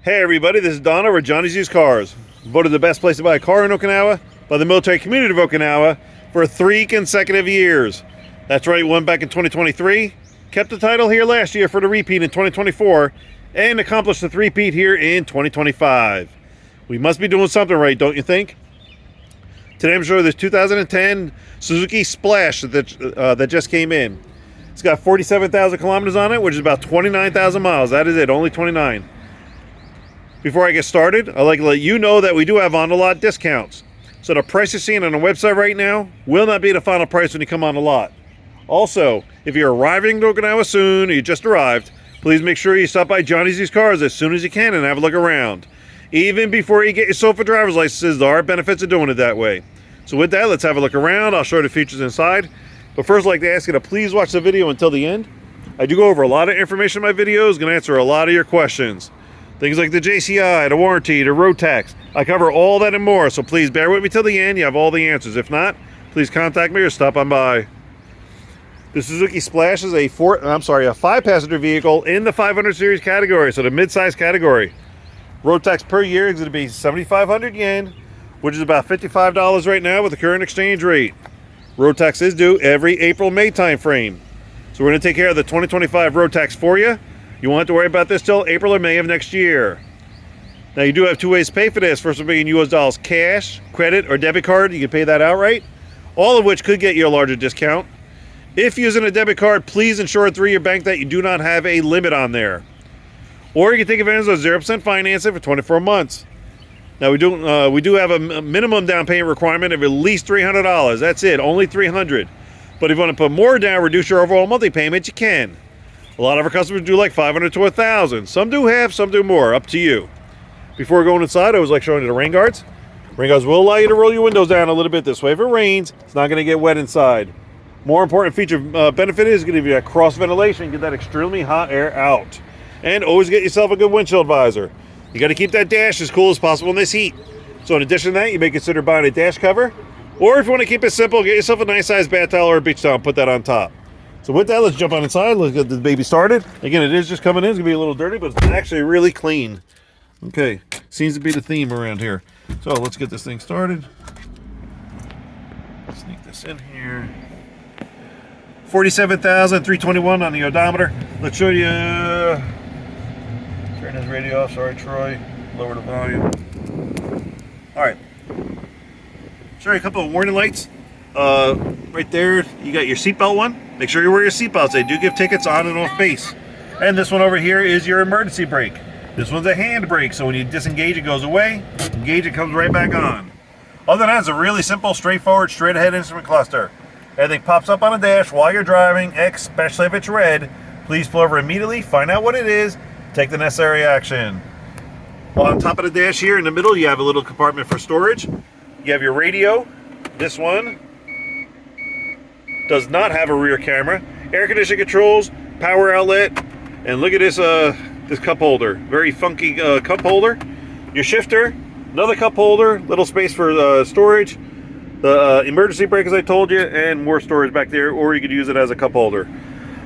Hey everybody, this is Don over at Johnny's Used Cars. Voted the best place to buy a car in Okinawa by the military community of Okinawa for 3 consecutive years. That's right, won back in 2023, kept the title here last year for the repeat in 2024, and accomplished the three-peat here in 2025. We must be doing something right, don't you think? Today I'm showing you this 2010 Suzuki Splash that just came in. It's got 47,000 kilometers on it, which is about 29,000 miles. That is it, only 29. Before I get started, I'd like to let you know that we do have on-the-lot discounts. So the price you're seeing on the website right now will not be the final price when you come on the lot. Also, if you're arriving to Okinawa soon or you just arrived, please make sure you stop by Johnny's Used Cars as soon as you can and have a look around. Even before you get your SOFA driver's licenses, there are benefits of doing it that way. So with that, let's have a look around. I'll show you the features inside. But first, I'd like to ask you to please watch the video until the end. I do go over a lot of information in my videos, going to answer a lot of your questions. Things like the JCI, the warranty, the road tax. I cover all that and more, so please bear with me till the end. You have all the answers. If not, please contact me or stop on by. The Suzuki Splash is a 5-passenger vehicle in the 500 series category, so the mid-size category. Road tax per year is going to be 7,500 yen, which is about $55 right now with the current exchange rate. Road tax is due every April-May time frame. So we're going to take care of the 2025 road tax for you. You won't have to worry about this till April or May of next year. Now you do have two ways to pay for this. First will be in US dollars cash, credit, or debit card. You can pay that outright, all of which could get you a larger discount. If using a debit card, please ensure through your bank that you do not have a limit on there. Or you can take advantage of 0% financing for 24 months. Now we do have a minimum down payment requirement of at least $300. That's it, only $300. But if you want to put more down, reduce your overall monthly payment, you can. A lot of our customers do like $500 to $1,000. Some do half, some do more, up to you. Before going inside, I always like showing you the rain guards. Rain guards will allow you to roll your windows down a little bit this way. If it rains, it's not going to get wet inside. More important feature benefit is going to give you that cross ventilation, get that extremely hot air out. And always get yourself a good windshield visor. You got to keep that dash as cool as possible in this heat. So in addition to that, you may consider buying a dash cover. Or if you want to keep it simple, get yourself a nice size bath towel or a beach towel and put that on top. So with that, let's jump on inside. Let's get the baby started. Again, it is just coming in. It's going to be a little dirty, but it's actually really clean. Okay, seems to be the theme around here. So let's get this thing started. Sneak this in here. 47,321 on the odometer. Let's show you. Turn this radio off. Sorry, Troy. Lower the volume. All right. Show you a couple of warning lights. Right there, you got your seatbelt one. Make sure you wear your seatbelts. They do give tickets on and off base. And this one over here is your emergency brake. This one's a hand brake, so when you disengage, it goes away. Engage, it comes right back on. Other than that, it's a really simple, straightforward, straight ahead instrument cluster. Everything pops up on the dash while you're driving, especially if it's red. Please pull over immediately, find out what it is, take the necessary action. On top of the dash here in the middle, you have a little compartment for storage. You have your radio. This one does not have a rear camera. Air conditioning controls, power outlet, and look at this this cup holder. Very funky cup holder. Your shifter, another cup holder, little space for storage. The emergency brake, as I told you, and more storage back there, or you could use it as a cup holder.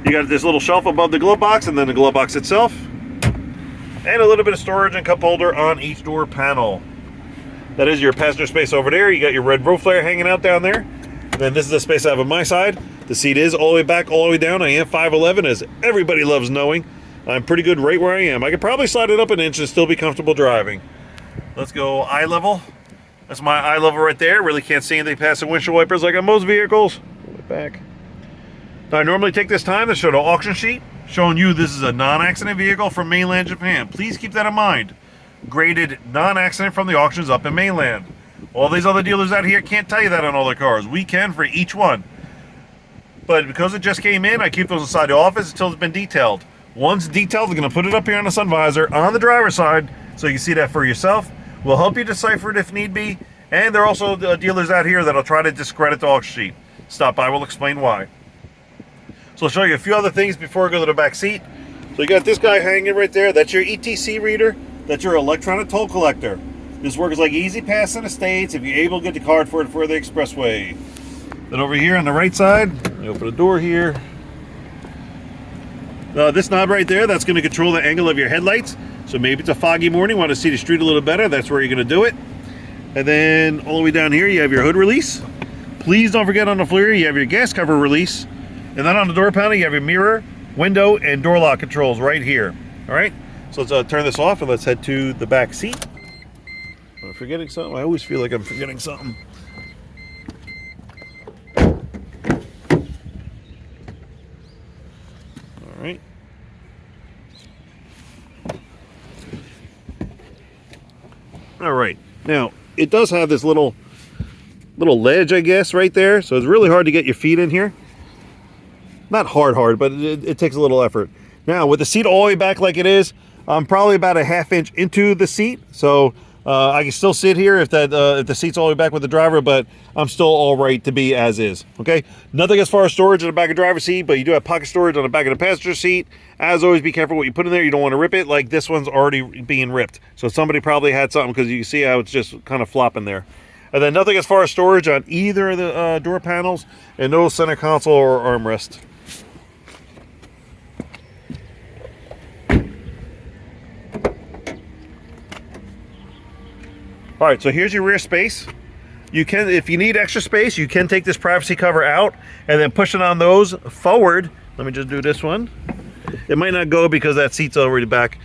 You got this little shelf above the glove box, and then the glove box itself, and a little bit of storage and cup holder on each door panel. That is your passenger space over there. You got your red roof flare hanging out down there. And then this is the space I have on my side. The seat is all the way back, all the way down. I am 5'11", as everybody loves knowing. I'm pretty good right where I am. I could probably slide it up an inch and still be comfortable driving. Let's go eye level. That's my eye level right there. Really can't see anything past the windshield wipers like on most vehicles. Back. Now I normally take this time to show the auction sheet, showing you this is a non-accident vehicle from mainland Japan. Please keep that in mind. Graded non-accident from the auctions up in mainland. All these other dealers out here can't tell you that on all their cars. We can for each one. But because it just came in, I keep those inside the office until it's been detailed. Once detailed, we're going to put it up here on the sun visor on the driver's side so you can see that for yourself. We'll help you decipher it if need be. And there are also dealers out here that'll try to discredit the auction sheet. Stop by, we'll explain why. So I'll show you a few other things before I go to the back seat. So you got this guy hanging right there. That's your ETC reader. That's your electronic toll collector. This works like Easy Pass in the States if you're able to get the card for it for the expressway. Then over here on the right side, you open the door here. This knob right there, that's going to control the angle of your headlights. So maybe it's a foggy morning, want to see the street a little better, that's where you're going to do it. And then all the way down here, you have your hood release. Please don't forget on the floor, you have your gas cover release. And then on the door panel, you have your mirror, window, and door lock controls right here. All right, so let's turn this off and let's head to the back seat. Am I forgetting something? I always feel like I'm forgetting something. All right. All right, now it does have this little ledge, I guess, right there. So it's really hard to get your feet in here. Not hard, but it takes a little effort. Now with the seat all the way back like it is, I'm probably about a ½ inch into the seat. So I can still sit here if the seat's all the way back with the driver, but I'm still all right to be as is, okay? Nothing as far as storage in the back of the driver's seat, but you do have pocket storage on the back of the passenger seat. As always, be careful what you put in there. You don't want to rip it. Like this one's already being ripped. So somebody probably had something because you can see how it's just kind of flopping there. And then nothing as far as storage on either of the door panels, and no center console or armrest. All right, so here's your rear space. You can, if you need extra space, you can take this privacy cover out and then push it on those forward. Let me just do this one. It might not go because that seat's already back.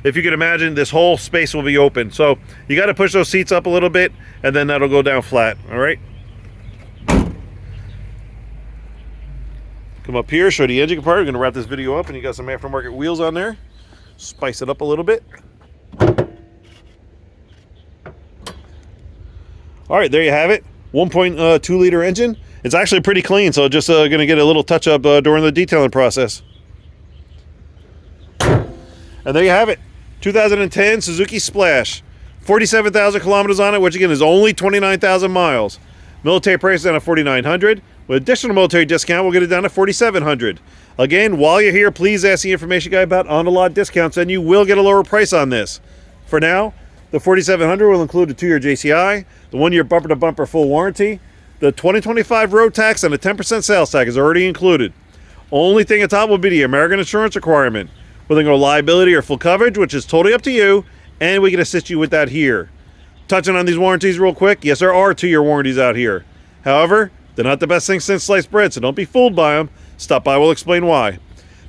If you can imagine, this whole space will be open. So you got to push those seats up a little bit and then that'll go down flat, all right? Come up here, show the engine compartment. We're gonna wrap this video up and you got some aftermarket wheels on there. Spice it up a little bit. All right, there you have it. 1.2 liter engine. It's actually pretty clean, so just going to get a little touch up during the detailing process. And there you have it. 2010 Suzuki Splash. 47,000 kilometers on it, which again is only 29,000 miles. Military price down to $4,900. With additional military discount, we'll get it down to $4,700. Again, while you're here, please ask the information guy about on-the-lot discounts, and you will get a lower price on this. For now, the $4,700 will include a 2-year JCI, the 1-year bumper-to-bumper full warranty, the 2025 road tax, and a 10% sales tax is already included. Only thing at top will be the American insurance requirement. Whether you go liability or full coverage, which is totally up to you, and we can assist you with that here. Touching on these warranties real quick, yes, there are 2-year warranties out here. However, they're not the best thing since sliced bread, so don't be fooled by them. Stop by, we'll explain why.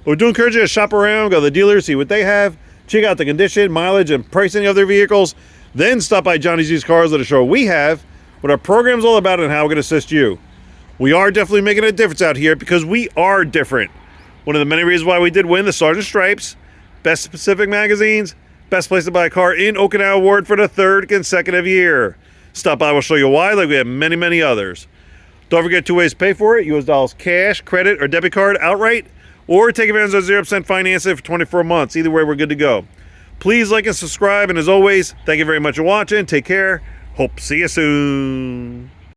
But we do encourage you to shop around, go to the dealers, see what they have, check out the condition, mileage, and pricing of their vehicles. Then stop by Johnny's Used Cars, let us show what we have, what our program's all about, and how we're going to assist you. We are definitely making a difference out here because we are different. One of the many reasons why we did win the Sergeant Stripes, Best Pacific Magazines, Best Place to Buy a Car in Okinawa Award for the 3rd consecutive year. Stop by, we'll show you why, like we have many, many others. Don't forget 2 ways to pay for it. US dollars cash, credit, or debit card outright, or take advantage of 0% financing for 24 months. Either way, we're good to go. Please like and subscribe, and as always, thank you very much for watching. Take care. Hope to see you soon.